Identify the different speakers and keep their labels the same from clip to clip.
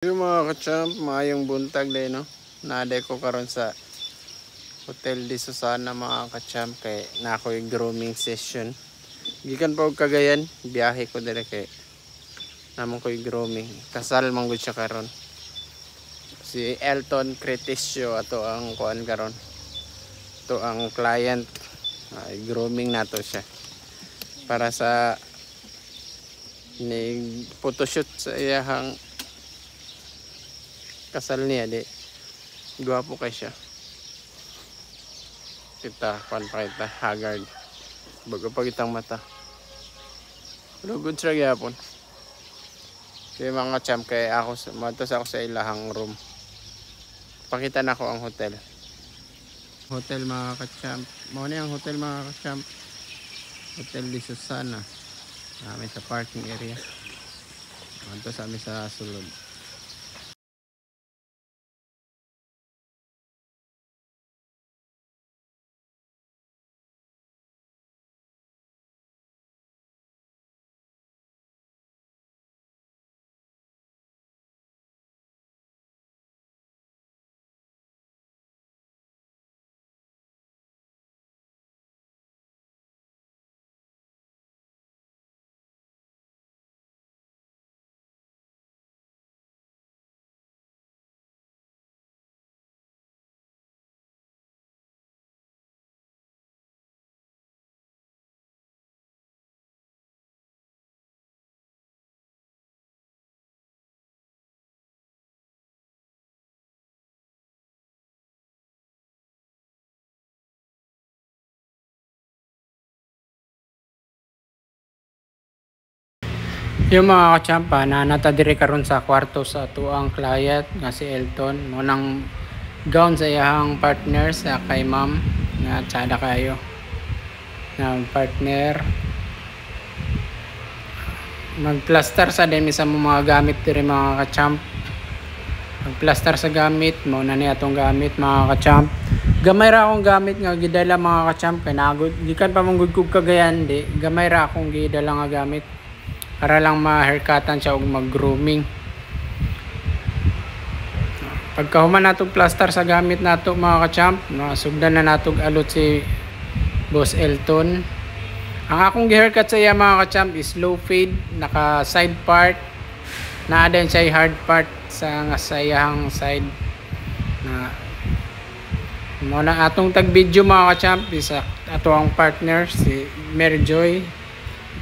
Speaker 1: Yung mga kachamp, maayong buntag din, no? Naday ko karon sa Hotel de Susana mga kachamp kay na ako yung grooming session. Gikan pa og Cagayan, biyahe ko dire kay namon ko yung grooming. Kasal man gud siya karon. Si Elton Cretisio ato ang kuan karon. To ang client. Grooming nato siya. Para sa ni photoshoot sa iyang kasal niya di gwapo kay siya kita kuan pa kita haggard bago pa kitang mata pero good siya gyapon kaya mga champ kay ako matos ako sa ilahang room pakita na ko ang hotel mga kachamp mo ni ang hotel mga kachamp Hotel de Susana may sa parking area matos kami sa sulod. Yung mga kachampa na natadiri karon sa kwarto sa tuang client nga si Elton mo nang gown sa iyang partner sa kay ma'am na tsada kayo na partner magplaster sa din sa mga gamit diri mga kachamp magplaster sa gamit mo na ni atong gamit mga kachamp gamay ra akong gamit nga gidala mga kachamp kay nagud gikan pa mong gud Cagayan di gamay ra akong gidala nga gamit para lang ma-haircutan siya og mag-grooming. Pagkahuman natong plaster sa gamit nato mga kachamp, nasugdan na natong alot si Boss Elton. Ang akong gi-haircut sa iya mga kachamp is low fade, naka side part, naa din siya hard part sa nga sayang side. Na mo na atong tag-video mga kachamp isa ato ang partner si Mary Joy.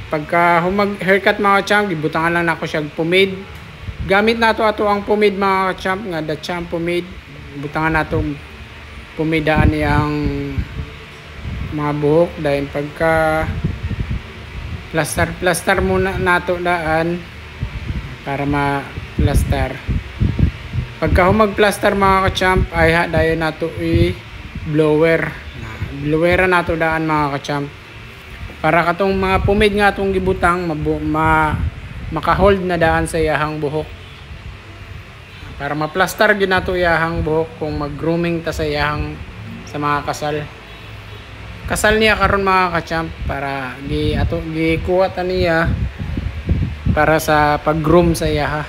Speaker 1: Pagka humag haircut mga champ gibutangan lang nako siya pomade gamit nato ato ang pomade mga champ nga the champ pomade butangan nato pomidaan niyang mga buhok dahil pagka plaster muna nato daan para ma-plaster pagka humag plaster mga champ ay dayon nato blower nato daan mga champ para katong mga pomade nga atong gibutang maka-hold na daan sa iyahang buhok para ma-plaster gyud nato iyahang buhok kung mag-grooming ta sa iyahang sa mga kasal niya karon mga kachamp para gikuha ta niya para sa pag-groom sa iyaha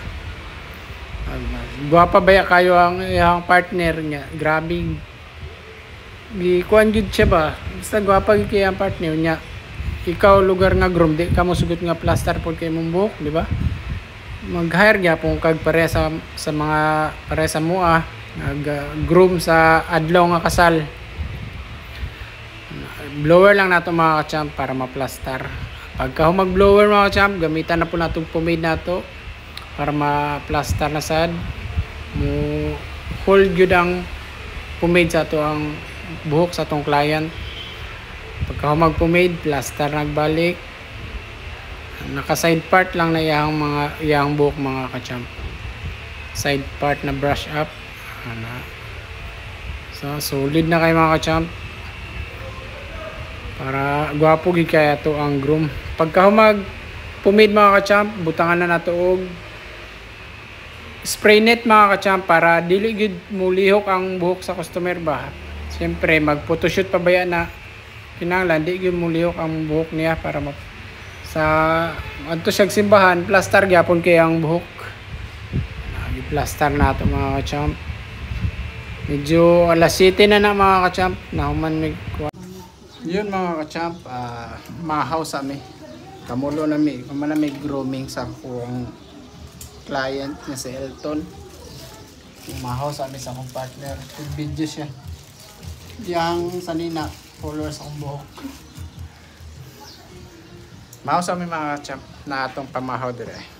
Speaker 1: guwapa baya kayo ang iyahang partner niya grabe gikuan gyud siya ba basta guwapa gyud kay ang partner niya ikaw lugar nga groom di ka mo sugot nga plaster pod kay mong buhok di ba mag-hire gyapon kag pare sa mga pare sa mua nag-groom sa adlaw nga kasal blower lang nato mga kachamp para ma-plaster pagka mag-blower mga kachamp gamitan na po natong pomade nato para ma-plaster na sad mo hold gyud ang pomade sa ato ang buhok sa atong client pagka mag-pomade, plaster nagbalik naka side part lang na iyang buhok mga kachamp side part na brush up so solid na kay mga kachamp para gwapo gid kay ato ang groom pagka mag-pomade mga kachamp butangan na nato og spray net mga kachamp para dili gid mulihok ang buhok sa customer ba siyempre mag-photoshoot pa baya na kinahanglan di gyud mulihok ang buhok niya para sa adto siya simbahan plaster gyapon kay ang buhok Plaster na ito mga ka-champ. Medyo alas 7 na na mga ka-champ. Nahuman may yun mga ka-champ, mahaw sa mi. Kamulo na mi, may grooming sa kong client na si Elton. Mahaw sa mi sa akong partner. Video siya. Yang sanina, followers akong buhok. Mahaw sa mi mga ka-champ na atong pamahaw dire.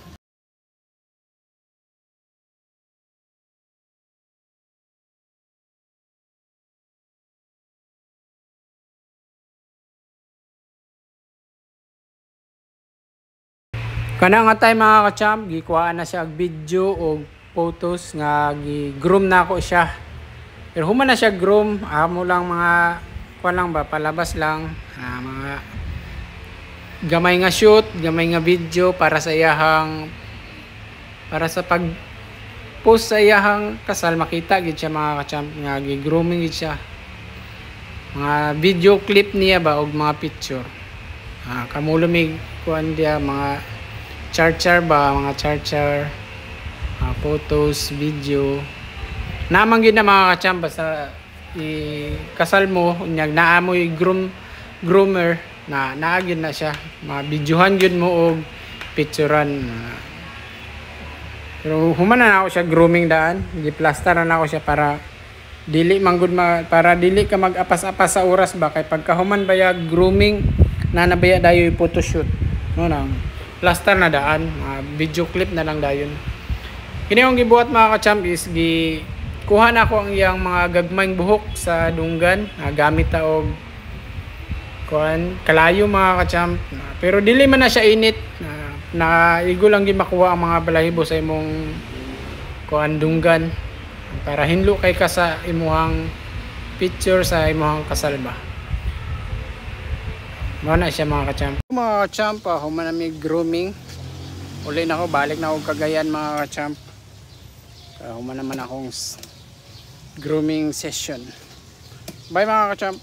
Speaker 1: Kana nga tay mga ka-champ, gikuhaan na siya og video o photos nga gi-groom na ako siya. Pero human na siya groom, amo lang mga kuan lang ba palabas lang, mga gamay nga shoot, gamay nga video para sa iyahang para sa pag post sa iyahang kasal makita gid siya mga ka-champ nga gi-grooming gid siya. Mga video clip niya ba og mga picture. Kamulo mig kuan dia mga char-char ba, mga char-char, photos, video. Naman gid na mga ka-champ basta kasal mo, unyag naamoy groomer na naagid na siya. Mabidyohan gyud mo og picturean. Pero human na ako siya grooming daan, gi-plaster na ako siya para dili manggod para dili ka mag-apas-apas sa oras ba kay pagkahuman baya grooming na nabaya dayo photoshoot. No nang plaster na daan, video clip na lang dayon. Kini ang gibuhat mga ka-champ is kuha na ako ang iyang mga gagmayng buhok sa dunggan, gamit ta og kuan kalayo mga ka-champ. Pero dili man na siya init, na igo lang gi makuha ang mga balahibo sa imong kuan dunggan para hinlo kay ka sa imuhang picture sa imuhang kasal ba. Mao na siya mga ka-champ. Mga ka-champ, human na may grooming. Uli na ako, balik na ako Cagayan mga ka-champ. Human naman akong grooming session. Bye mga ka-champ.